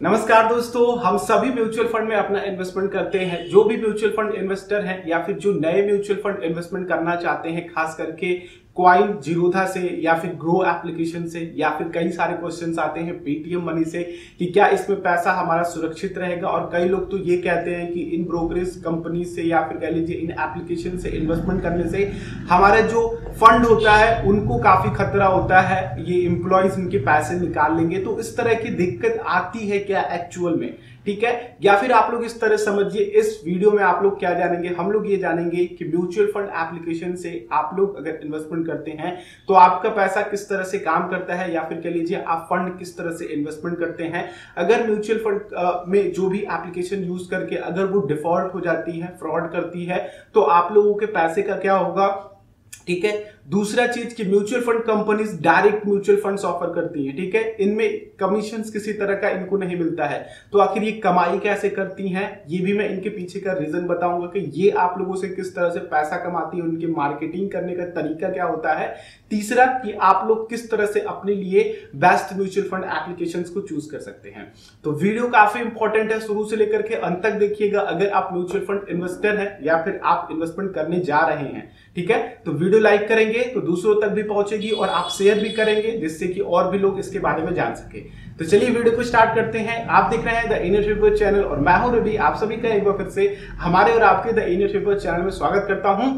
नमस्कार दोस्तों, हम सभी म्यूचुअल फंड में अपना इन्वेस्टमेंट करते हैं। जो भी म्यूचुअल फंड इन्वेस्टर हैं या फिर जो नए म्यूचुअल फंड इन्वेस्टमेंट करना चाहते हैं, खास करके क्वाइन जीरोधा से या फिर ग्रो एप्लीकेशन से, या फिर कई सारे क्वेश्चंस आते हैं पेटीएम मनी से कि क्या इसमें पैसा हमारा सुरक्षित रहेगा। और कई लोग तो ये कहते हैं कि इन ब्रोकरेज कंपनी से या फिर कह लीजिए इन एप्लीकेशन से इन्वेस्टमेंट करने से हमारा जो फंड होता है उनको काफी खतरा होता है, ये एम्प्लॉयज इनके पैसे निकाल लेंगे। तो इस तरह की दिक्कत आती है क्या एक्चुअल में, ठीक है? या फिर आप लोग इस तरह समझिए, इस वीडियो में आप लोग क्या जानेंगे, हम लोग ये जानेंगे कि म्यूचुअल फंड एप्लीकेशन से आप लोग अगर इन्वेस्टमेंट करते हैं तो आपका पैसा किस तरह से काम करता है, या फिर कह लीजिए आप फंड किस तरह से इन्वेस्टमेंट करते हैं। अगर म्यूचुअल फंड में जो भी एप्लीकेशन यूज करके अगर वो डिफॉल्ट हो जाती है, फ्रॉड करती है, तो आप लोगों के पैसे का क्या होगा, ठीक है? दूसरा चीज कि mutual fund companies direct mutual funds offer करती हैं, ठीक है? इनमें कमीशंस किसी तरह का इनको नहीं मिलता है, तो आखिर ये कमाई कैसे करती हैं, ये भी मैं इनके पीछे का रीजन बताऊंगा कि ये आप लोगों से किस तरह से पैसा कमाती है, उनके मार्केटिंग करने का तरीका क्या होता है। तीसरा कि आप लोग किस तरह से अपने लिए बेस्ट म्यूचुअल फंड एप्लीकेशंस को चूज कर सकते हैं। तो वीडियो काफी इंपॉर्टेंट है, शुरू से लेकर के अंत तक देखिएगा। अगर आप म्यूचुअल फंड इन्वेस्टर हैं या फिर आप इन्वेस्टमेंट करने जा रहे हैं, ठीक है, तो वीडियो लाइक करेंगे तो दूसरों तक भी पहुंचेगी और आप शेयर भी करेंगे जिससे कि और भी लोग इसके बारे में जान सके। तो चलिए वीडियो को स्टार्ट करते हैं। आप देख रहे हैं द इनिशिएटिव चैनल और मैं हूं रवि। आप सभी का एक बार फिर से हमारे और आपके द इनिशिएटिव चैनल में स्वागत करता हूं।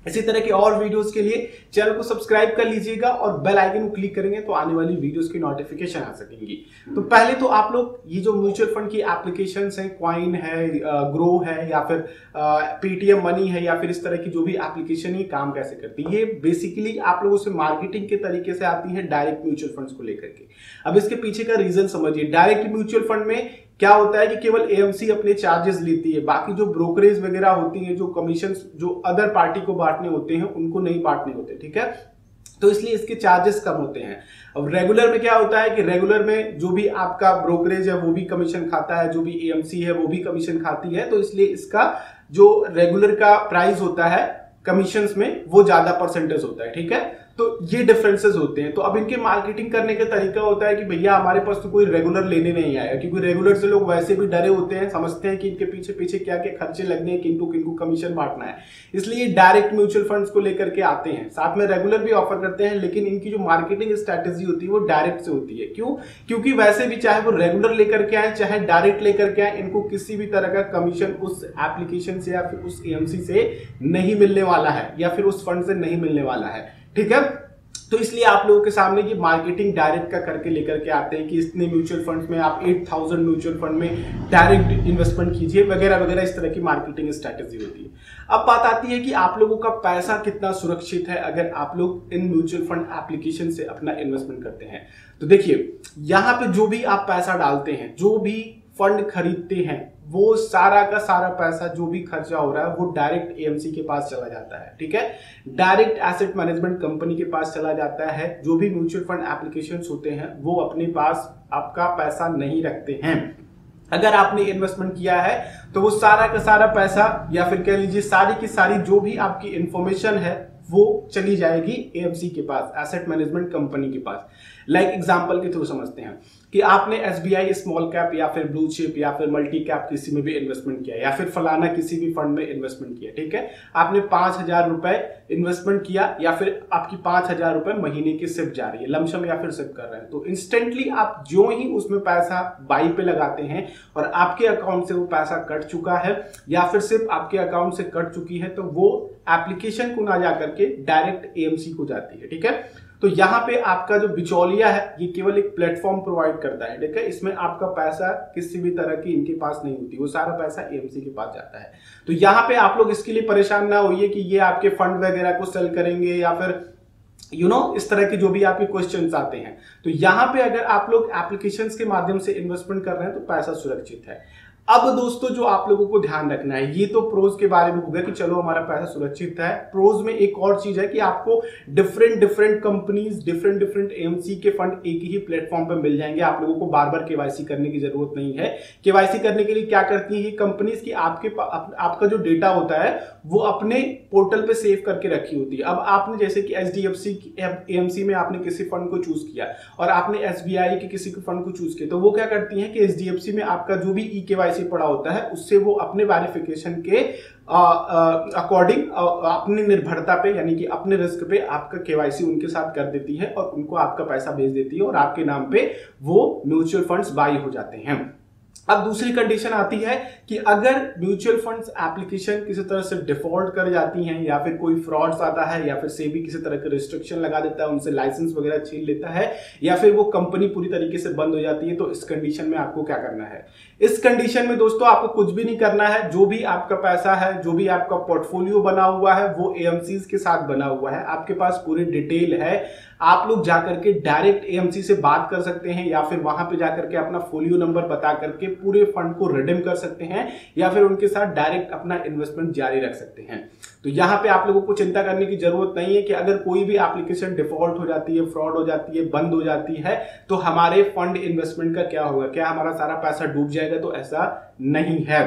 इसी तरह के और वीडियोस के लिए चैनल को सब्सक्राइब कर लीजिएगा और बेल आइकन को क्लिक करेंगे तो आने वाली वीडियोस की नोटिफिकेशन आ सकेंगी। तो पहले तो आप लोग ये जो म्यूचुअल फंड की एप्लीकेशंस हैं, क्वाइन है, ग्रो है या फिर पेटीएम मनी है या फिर इस तरह की जो भी एप्लीकेशन है, काम कैसे करती है। ये बेसिकली आप लोगों से मार्केटिंग के तरीके से आती है डायरेक्ट म्यूचुअल फंड्स को लेकर के। अब इसके पीछे का रीजन समझिए। डायरेक्ट म्यूचुअल फंड में क्या होता है कि केवल एएमसी अपने चार्जेस लेती है, बाकी जो ब्रोकरेज वगैरह होती है, जो कमीशन जो अदर पार्टी को बांटने होते हैं उनको नहीं बांटने होते, ठीक है? तो इसलिए इसके चार्जेस कम होते हैं। अब रेगुलर में क्या होता है कि रेगुलर में जो भी आपका ब्रोकरेज है वो भी कमीशन खाता है, जो भी एएमसी है वो भी कमीशन खाती है, तो इसलिए इसका जो रेगुलर का प्राइस होता है कमीशंस में वो ज्यादा परसेंटेज होता है, ठीक है? तो ये डिफरेंसेस होते हैं। तो अब इनके मार्केटिंग करने का तरीका होता है कि भैया हमारे पास तो कोई रेगुलर लेने नहीं आया, क्योंकि रेगुलर से लोग वैसे भी डरे होते हैं, समझते हैं कि इनके पीछे पीछे क्या क्या खर्चे लगने हैं, किनको किनको कमीशन बांटना है, इसलिए डायरेक्ट म्यूचुअल फंड्स को लेकर के आते हैं। साथ में रेगुलर भी ऑफर करते हैं, लेकिन इनकी जो मार्केटिंग स्ट्रैटेजी होती है वो डायरेक्ट से होती है। क्यों? क्योंकि वैसे भी चाहे वो रेगुलर लेकर के आए चाहे डायरेक्ट लेकर के आए, इनको किसी भी तरह का कमीशन उस एप्लीकेशन से या फिर उस एएमसी से नहीं मिलने वाला है या फिर उस फंड से नहीं मिलने वाला है, ठीक है? तो इसलिए आप लोगों के सामने ये मार्केटिंग डायरेक्ट का करके लेकर के आते हैं कि इतने म्यूचुअल फंड्स में आप 8000 म्यूचुअल फंड में डायरेक्ट इन्वेस्टमेंट कीजिए वगैरह वगैरह, इस तरह की मार्केटिंग स्ट्रैटेजी होती है। अब बात आती है कि आप लोगों का पैसा कितना सुरक्षित है अगर आप लोग इन म्यूचुअल फंड एप्लीकेशन से अपना इन्वेस्टमेंट करते हैं। तो देखिए, यहाँ पे जो भी आप पैसा डालते हैं, जो भी फंड खरीदते हैं, वो सारा का सारा पैसा जो भी खर्चा हो रहा है वो डायरेक्ट एएमसी के पास चला जाता है, ठीक है? डायरेक्ट एसेट मैनेजमेंट कंपनी के पास चला जाता है। जो भी म्यूचुअल फंड एप्लीकेशंस होते हैं वो अपने पास आपका पैसा नहीं रखते हैं। अगर आपने इन्वेस्टमेंट किया है तो वो सारा का सारा पैसा या फिर कह लीजिए सारी की सारी जो भी आपकी इंफॉर्मेशन है वो चली जाएगी एएमसी के पास, एसेट मैनेजमेंट कंपनी के पास। लाइक एग्जांपल के थ्रू समझते हैं कि आपने एसबीआई स्मॉल कैप या फिर ब्लू चिप या फिर मल्टी कैप किसी में भी इन्वेस्टमेंट किया या फिर फलाना किसी भी फंड में इन्वेस्टमेंट किया, ठीक है? आपने 5000 रुपए इन्वेस्टमेंट किया या फिर आपकी 5000 रुपए महीने की सिप जा रही है, लमसम या फिर सिप कर रहे हैं, तो इंस्टेंटली आप जो ही उसमें पैसा बाई पे लगाते हैं और आपके अकाउंट से वो पैसा कट चुका है या फिर सिर्फ आपके अकाउंट से कट चुकी है, तो वो एप्लीकेशन को ना जाकर के डायरेक्ट एएमसी को जाती है, ठीक है? तो यहाँ पे आपका जो बिचौलिया है ये केवल एक प्लेटफॉर्म प्रोवाइड करता है, ठीक है? इसमें आपका पैसा किसी भी तरह की इनके पास नहीं होती, वो सारा पैसा एएमसी के पास जाता है। तो यहाँ पे आप लोग इसके लिए परेशान ना होइए कि ये आपके फंड वगैरह को सेल करेंगे या फिर इस तरह के जो भी आपके क्वेश्चंस आते हैं। तो यहाँ पे अगर आप लोग एप्लीकेशंस के माध्यम से इन्वेस्टमेंट कर रहे हैं तो पैसा सुरक्षित है। अब दोस्तों जो आप लोगों को ध्यान रखना है, ये तो प्रोज के बारे में हो गया कि चलो हमारा पैसा सुरक्षित है। प्रोज में एक और चीज है कि आपको डिफरेंट कंपनीज, डिफरेंट एएमसी के फंड एक ही प्लेटफॉर्म पर मिल जाएंगे। आप लोगों को बार बार केवाईसी करने की जरूरत नहीं है। केवाईसी करने के लिए क्या करती है कंपनीज की, आपका जो डेटा होता है वो अपने पोर्टल पे सेव करके रखी होती है। अब आपने जैसे कि एचडीएफसी एएमसी में आपने किसी फंड को चूज किया और आपने एसबीआई के किसी फंड को चूज किया, तो वो क्या करती है कि एचडीएफसी में आपका जो भी ई केवाईसी पड़ा होता है उससे वो अपने वेरिफिकेशन के अकॉर्डिंग अपनी निर्भरता पे यानी कि अपने रिस्क पे आपका केवाईसी उनके साथ कर देती है और उनको आपका पैसा भेज देती है और आपके नाम पे वो म्यूचुअल फंड्स बाई हो जाते हैं। अब दूसरी कंडीशन आती है कि अगर म्यूचुअल फंड्स एप्लीकेशन किसी तरह से डिफॉल्ट कर जाती हैं या फिर कोई फ्रॉड्स आता है या फिर सेबी किसी तरह का रिस्ट्रिक्शन लगा देता है, उनसे लाइसेंस वगैरह छीन लेता है या फिर वो कंपनी पूरी तरीके से बंद हो जाती है, तो इस कंडीशन में आपको क्या करना है? इस कंडीशन में दोस्तों आपको कुछ भी नहीं करना है। जो भी आपका पैसा है, जो भी आपका पोर्टफोलियो बना हुआ है वो एएमसीज के साथ बना हुआ है, आपके पास पूरी डिटेल है। आप लोग जाकर के डायरेक्ट एएमसी से बात कर सकते हैं या फिर वहां पे जाकर के अपना फोलियो नंबर बता करके पूरे फंड को रिडीम कर सकते हैं या फिर उनके साथ डायरेक्ट अपना इन्वेस्टमेंट जारी रख सकते हैं। तो यहाँ पे आप लोगों को चिंता करने की जरूरत नहीं है कि अगर कोई भी एप्लीकेशन डिफॉल्ट हो जाती है, फ्रॉड हो जाती है, बंद हो जाती है तो हमारे फंड इन्वेस्टमेंट का क्या होगा, क्या हमारा सारा पैसा डूब जाएगा? तो ऐसा नहीं है।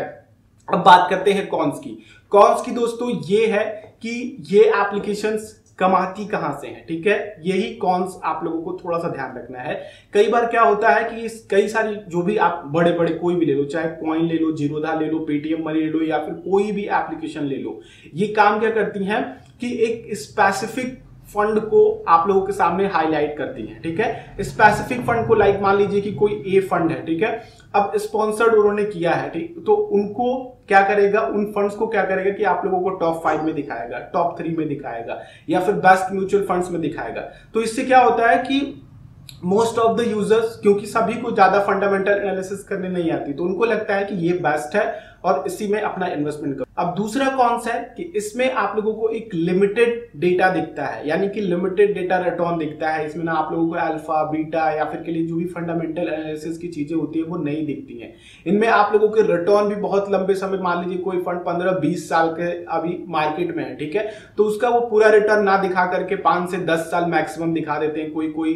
अब बात करते हैं कॉन्स की। कॉन्स की दोस्तों ये है कि ये एप्लीकेशंस कमाती कहां से है, ठीक है? यही कॉन्स आप लोगों को थोड़ा सा ध्यान रखना है। कई बार क्या होता है कि कई सारी जो भी आप बड़े बड़े कोई भी ले लो, चाहे कॉइन ले लो, जीरोधा ले लो, पेटीएम मनी ले लो या फिर कोई भी एप्लीकेशन ले लो, ये काम क्या करती हैं कि एक स्पेसिफिक फंड को आप लोगों के सामने हाईलाइट करती है, ठीक है? स्पेसिफिक फंड को लाइक मान लीजिए कि कोई ए फंड है, ठीक है? अब स्पॉन्सर्ड उन्होंने किया है, ठीक, तो उनको क्या करेगा, उन फंड्स को क्या करेगा कि आप लोगों को टॉप 5 में दिखाएगा, टॉप 3 में दिखाएगा या फिर बेस्ट म्यूचुअल फंड्स में दिखाएगा। तो इससे क्या होता है कि मोस्ट ऑफ द यूजर्स, क्योंकि सभी को ज्यादा फंडामेंटल एनालिसिस करने नहीं आती, तो उनको लगता है कि ये बेस्ट है और इसी में अपना इन्वेस्टमेंट करो। अब दूसरा कौन सा है कि इसमें आप लोगों को एक लिमिटेड डेटा दिखता है, यानी कि लिमिटेड डेटा रिटर्न दिखता है। इसमें ना आप लोगों को अल्फा, बीटा या फिर के लिए जो भी फंडामेंटल एनालिसिस की चीजें होती है वो नहीं दिखती हैं। इनमें आप लोगों के रिटर्न भी बहुत लंबे समय, मान लीजिए कोई फंड 15-20 साल के अभी मार्केट में है, ठीक है, तो उसका वो पूरा रिटर्न ना दिखा करके 5 से 10 साल मैक्सिमम दिखा देते हैं। कोई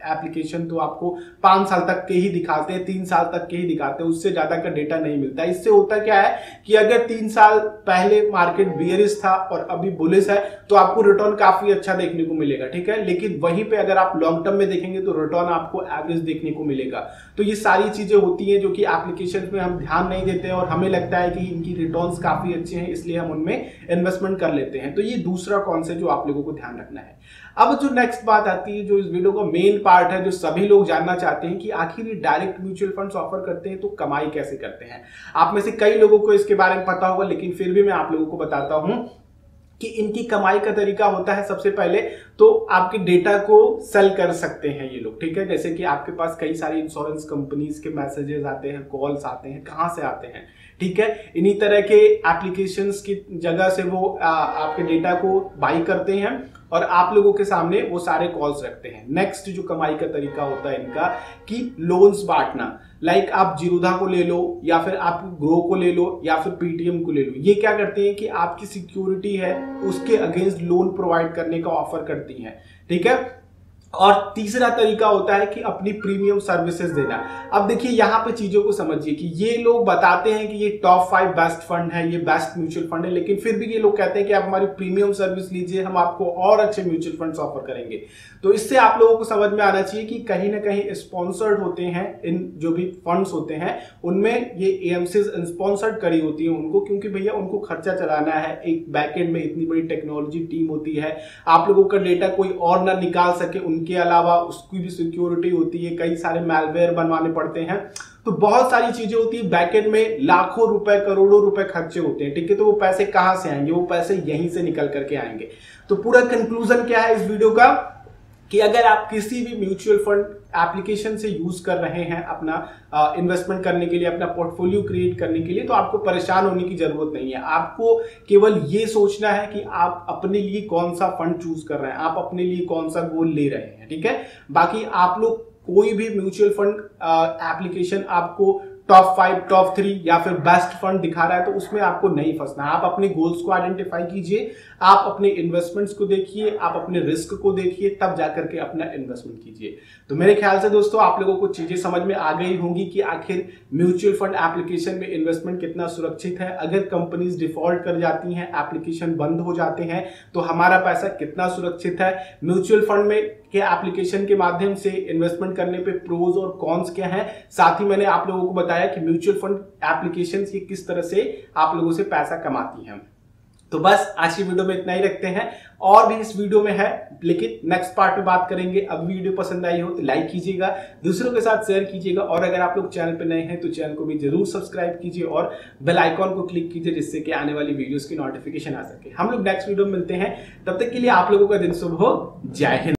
एप्लीकेशन तो आपको 5 साल तक के ही दिखाते हैं, 3 साल तक के ही दिखाते हैं, उससे ज्यादा का डेटा नहीं मिलता। इससे होता क्या है कि अगर 3 साल पहले मार्केट बियरिश था और अभी बुलिश है तो आपको रिटर्न काफी अच्छा देखने को मिलेगा, ठीक है, लेकिन वहीं पे अगर आप लॉन्ग टर्म में देखेंगे तो रिटर्न आपको एवरेज देखने को मिलेगा। तो ये सारी चीजें होती हैं जो कि एप्लीकेशन में हम ध्यान नहीं देते हैं और हमें लगता है कि इनकी रिटर्न्स काफी अच्छे हैं इसलिए हम उनमें इन्वेस्टमेंट कर लेते हैं। तो ये दूसरा कॉन्सेप्ट जो आप लोगों को ध्यान रखना है। अब जो नेक्स्ट बात आती है, जो इस वीडियो का मेन पार्ट है, जो सभी लोग जानना चाहते हैं कि आखिर ये डायरेक्ट म्यूचुअल फंड्स ऑफर करते हैं तो कमाई कैसे करते हैं। आप में से कई लोगों को इसके बारे में पता होगा, लेकिन फिर भी मैं आप लोगों को बताता हूं कि इनकी कमाई का तरीका होता है। सबसे पहले तो आपके डेटा को सेल कर सकते हैं ये लोग, ठीक है? जैसे कि आपके पास कई सारी इंश्योरेंस कंपनीज के मैसेजेस आते हैं, कॉल्स आते हैं, कहां से आते हैं, ठीक है? इन्हीं तरह के एप्लीकेशंस की जगह से वो आपके डेटा को बाई करते हैं और आप लोगों के सामने वो सारे कॉल्स रखते हैं। नेक्स्ट जो कमाई का तरीका होता है इनका कि लोन्स बांटना, लाइक आप जीरोधा को ले लो या फिर आप ग्रो को ले लो या फिर पेटीएम को ले लो। ये क्या करते हैं कि आपकी सिक्योरिटी है उसके अगेंस्ट लोन प्रोवाइड करने का ऑफर करती हैं, ठीक है? और तीसरा तरीका होता है कि अपनी प्रीमियम सर्विसेज देना। अब देखिए यहाँ पे चीजों को समझिए कि ये लोग बताते हैं कि ये टॉप 5 बेस्ट फंड है, ये बेस्ट म्यूचुअल फंड है, लेकिन फिर भी ये लोग कहते हैं कि आप हमारी प्रीमियम सर्विस लीजिए, हम आपको और अच्छे म्यूचुअल फंड्स ऑफर करेंगे। तो इससे आप लोगों को समझ में आना चाहिए कि कहीं ना कहीं स्पॉन्सर्ड होते हैं इन जो भी फंड्स होते हैं उनमें ये एएमसी स्पॉन्सर्ड करी होती है उनको, क्योंकि भैया उनको खर्चा चलाना है। एक बैकएंड में इतनी बड़ी टेक्नोलॉजी टीम होती है, आप लोगों का डेटा कोई और ना निकाल सके, उनके अलावा उसकी भी सिक्योरिटी होती है, कई सारे मैलवेयर बनवाने पड़ते हैं, तो बहुत सारी चीजें होती है। बैकएंड में लाखों रुपए, करोड़ों रुपए खर्चे होते हैं, ठीक है? तो वो पैसे कहां से आएंगे? वो पैसे यहीं से निकल करके आएंगे। तो पूरा कंक्लूजन क्या है इस वीडियो का कि अगर आप किसी भी म्यूचुअल फंड एप्लीकेशन से यूज कर रहे हैं अपना इन्वेस्टमेंट करने के लिए, अपना पोर्टफोलियो क्रिएट करने के लिए, तो आपको परेशान होने की जरूरत नहीं है। आपको केवल ये सोचना है कि आप अपने लिए कौन सा फंड चूज कर रहे हैं, आप अपने लिए कौन सा गोल ले रहे हैं, ठीक है? बाकी आप लोग कोई भी म्यूचुअल फंड एप्लीकेशन आपको टॉप 5, टॉप 3 या फिर बेस्ट फंड दिखा रहा है, तो उसमें आपको नहीं फंसना। आप अपने गोल्स को आइडेंटिफाई कीजिए, आप अपने इन्वेस्टमेंट्स को देखिए, आप अपने रिस्क को देखिए, तब जाकर के अपना इन्वेस्टमेंट कीजिए। तो मेरे ख्याल से दोस्तों आप लोगों को चीजें समझ में आ गई होंगी कि आखिर म्यूचुअल फंड एप्लीकेशन में इन्वेस्टमेंट कितना सुरक्षित है। अगर कंपनीज डिफॉल्ट कर जाती हैं, एप्लीकेशन बंद हो जाते हैं, तो हमारा पैसा कितना सुरक्षित है। म्यूचुअल फंड में के एप्लीकेशन के माध्यम से इन्वेस्टमेंट करने पे प्रोज और कॉन्स क्या हैं। साथ ही मैंने आप लोगों को बताया कि म्यूचुअल फंड एप्लीकेशन ये किस तरह से आप लोगों से पैसा कमाती हैं। तो बस आज की वीडियो में इतना ही रखते हैं, और भी इस वीडियो में है लेकिन नेक्स्ट पार्ट में बात करेंगे। अब वीडियो पसंद आई हो तो लाइक कीजिएगा, दूसरों के साथ शेयर कीजिएगा, और अगर आप लोग चैनल पे नए हैं तो चैनल को भी जरूर सब्सक्राइब कीजिए और बेल आइकॉन को क्लिक कीजिए, जिससे कि आने वाली वीडियोस की नोटिफिकेशन आ सके। हम लोग नेक्स्ट वीडियो में मिलते हैं, तब तक के लिए आप लोगों का दिन शुभ हो। जय हिंद।